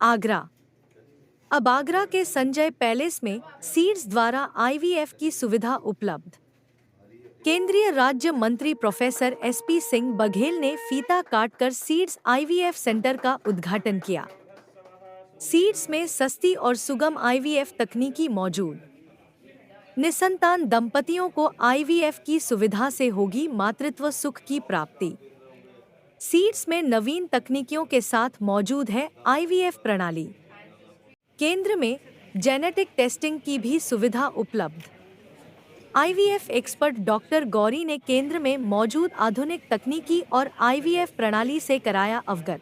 आगरा। अब आगरा के संजय पैलेस में सीड्स द्वारा आईवीएफ की सुविधा उपलब्ध। केंद्रीय राज्य मंत्री प्रोफेसर एसपी सिंह बघेल ने फीता काटकर सीड्स आईवीएफ सेंटर का उद्घाटन किया। सीड्स में सस्ती और सुगम आईवीएफ तकनीकी मौजूद। निसंतान दंपतियों को आईवीएफ की सुविधा से होगी मातृत्व सुख की प्राप्ति। सीड्स में नवीन तकनीकियों के साथ मौजूद है आईवीएफ प्रणाली। केंद्र में जेनेटिक टेस्टिंग की भी सुविधा उपलब्ध। आईवीएफ एक्सपर्ट डॉक्टर गौरी ने केंद्र में मौजूद आधुनिक तकनीकी और आईवीएफ प्रणाली से कराया अवगत।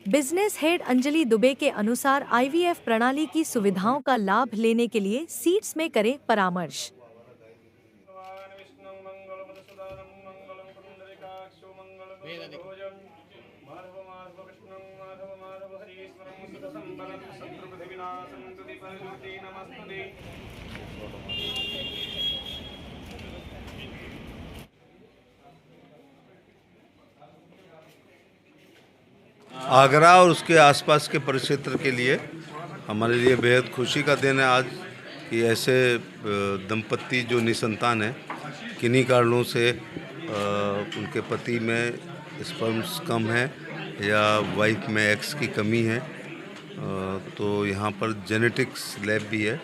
बिजनेस हेड अंजलि दुबे के अनुसार आईवीएफ प्रणाली की सुविधाओं का लाभ लेने के लिए सीड्स में करें परामर्श। आगरा और उसके आसपास के परिक्षेत्र के लिए हमारे लिए बेहद खुशी का दिन है आज कि ऐसे दंपत्ति जो निसंतान हैं, किन्हीं कारणों से उनके पति में स्पर्म्स कम है या वाइफ में एक्स की कमी है, तो यहाँ पर जेनेटिक्स लैब भी है,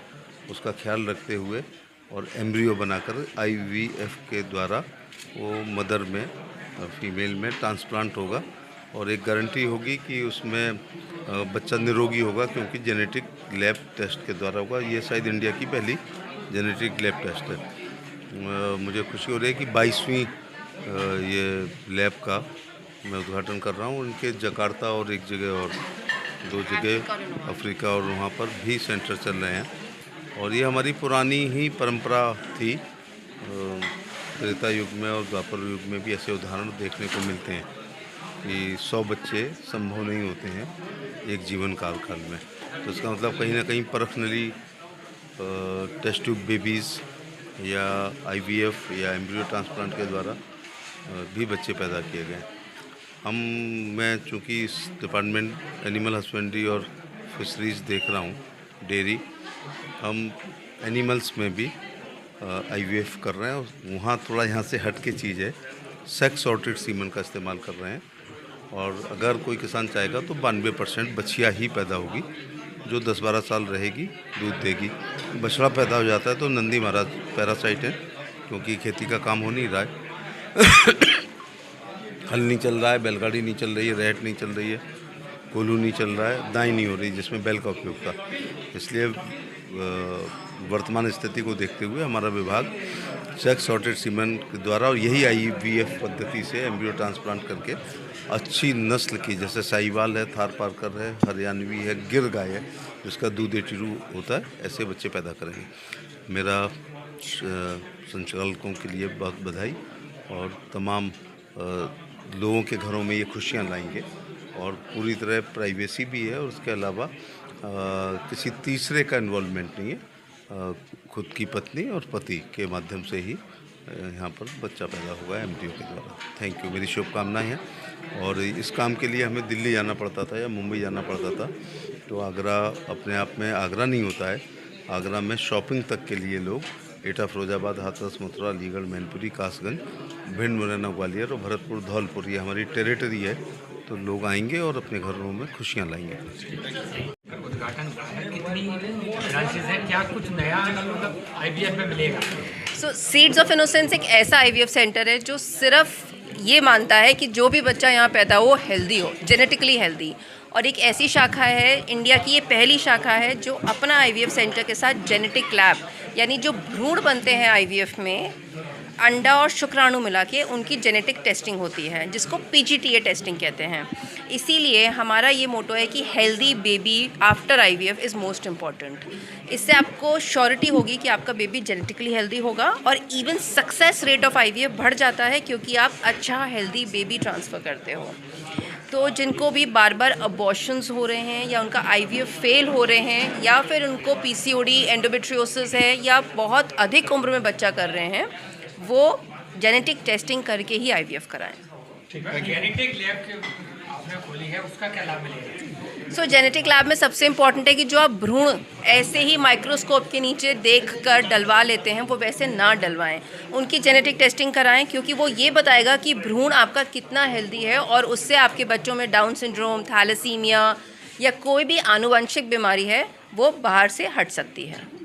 उसका ख्याल रखते हुए और एम्ब्रियो बनाकर आईवीएफ के द्वारा वो मदर में फीमेल में ट्रांसप्लांट होगा और एक गारंटी होगी कि उसमें बच्चा निरोगी होगा, क्योंकि जेनेटिक लैब टेस्ट के द्वारा होगा। ये शायद इंडिया की पहली जेनेटिक लैब टेस्ट है। मुझे खुशी हो रही है कि 22वीं ये लैब का मैं उद्घाटन कर रहा हूँ। उनके जकार्ता और एक जगह और 2 जगह अफ्रीका और वहाँ पर भी सेंटर चल रहे हैं और ये हमारी पुरानी ही परंपरा थी। त्रेता युग में और द्वापर युग में भी ऐसे उदाहरण देखने को मिलते हैं कि 100 बच्चे संभव नहीं होते हैं एक जीवन काल में। तो इसका मतलब कहीं ना कहीं पर्सनली टेस्ट ट्यूब बेबीज़ या आईवीएफ या एम्ब्रियो ट्रांसप्लांट के द्वारा भी बच्चे पैदा किए गए। मैं चूँकि इस डिपार्टमेंट एनिमल हस्बेंड्री और फिशरीज़ देख रहा हूँ, डेयरी, हम एनिमल्स में भी आईवीएफ कर रहे हैं। वहाँ थोड़ा यहाँ से हट के चीज़ है, सेक्स सॉर्टेड सीमन का इस्तेमाल कर रहे हैं और अगर कोई किसान चाहेगा तो 92% बछिया ही पैदा होगी जो 10-12 साल रहेगी, दूध देगी। बछड़ा पैदा हो जाता है तो नंदी महाराज पैरासाइट है, क्योंकि खेती का काम हो नहीं रहा है। हल नहीं चल रहा है, बैलगाड़ी नहीं चल रही है, रेहट नहीं चल रही है, कोल्हू नहीं चल रहा है, दाई नहीं हो रही जिसमें बैल का उपयोग था। इसलिए वर्तमान स्थिति को देखते हुए हमारा विभाग सेक्स सॉर्टेड सीमेन के द्वारा और यही आईवीएफ पद्धति से एम्ब्रियो ट्रांसप्लांट करके अच्छी नस्ल की, जैसे साहिवाल है, थार पारकर है, हरियाणवी है, गिर गाय है जिसका दूध एटीरू होता है, ऐसे बच्चे पैदा करेंगे। मेरा संचालकों के लिए बहुत बधाई और तमाम लोगों के घरों में ये खुशियाँ लाएंगे और पूरी तरह प्राइवेसी भी है और उसके अलावा किसी तीसरे का इन्वॉल्वमेंट नहीं है। खुद की पत्नी और पति के माध्यम से ही यहाँ पर बच्चा पैदा हुआ है एम्ब्रियो के द्वारा। थैंक यू, मेरी शुभकामनाएं हैं। और इस काम के लिए हमें दिल्ली जाना पड़ता था या मुंबई जाना पड़ता था, तो आगरा अपने आप में आगरा नहीं होता है। आगरा में शॉपिंग तक के लिए लोग एटा, फिरोजाबाद, हाथरस, मथुरा, अलीगढ़, मैनपुरी, कासगंज, भिंड, मुरैना, ग्वालियर और भरतपुर, धौलपुर, ये हमारी टेरिटरी है, तो लोग आएंगे और अपने घरों में खुशियाँ लाएंगे। उद्घाटन कितनी ब्रांचेस हैं, क्या कुछ नया मतलब आईवीएफ में मिलेगा? सीड्स ऑफ इनोसेंस एक ऐसा आईवीएफ सेंटर है जो सिर्फ ये मानता है कि जो भी बच्चा यहाँ पैदा हो हेल्दी हो, जेनेटिकली हेल्दी। और एक ऐसी शाखा है, इंडिया की ये पहली शाखा है जो अपना आईवीएफ सेंटर के साथ जेनेटिक लैब, यानी जो भ्रूण बनते हैं आईवीएफ में, अंडा और शुक्राणु मिला के उनकी जेनेटिक टेस्टिंग होती है, जिसको पीजीटीए टेस्टिंग कहते हैं। इसीलिए हमारा ये मोटो है कि healthy baby after IVF is most important. इससे आपको श्योरिटी होगी कि आपका बेबी जेनेटिकली हेल्दी होगा और even success rate of IVF बढ़ जाता है, क्योंकि आप अच्छा हेल्दी बेबी ट्रांसफ़र करते हो। तो जिनको भी बार बार अबॉर्शंस हो रहे हैं या उनका आईवीएफ फेल हो रहे हैं या फिर उनको पीसीओडी, एंडोमेट्रियोसिस है या बहुत अधिक उम्र में बच्चा कर रहे हैं, वो जेनेटिक टेस्टिंग करके ही आईवीएफ कराएं। जेनेटिक लैब आपने खोली है, उसका क्या लाभ मिलेगा? सो जेनेटिक लैब में सबसे इम्पॉर्टेंट है कि जो आप भ्रूण ऐसे ही माइक्रोस्कोप के नीचे देखकर डलवा लेते हैं वो वैसे ना डलवाएं, उनकी जेनेटिक टेस्टिंग कराएं, क्योंकि वो ये बताएगा कि भ्रूण आपका कितना हेल्दी है और उससे आपके बच्चों में डाउन सिंड्रोम, थैलेसीमिया या कोई भी आनुवंशिक बीमारी है वो बाहर से हट सकती है।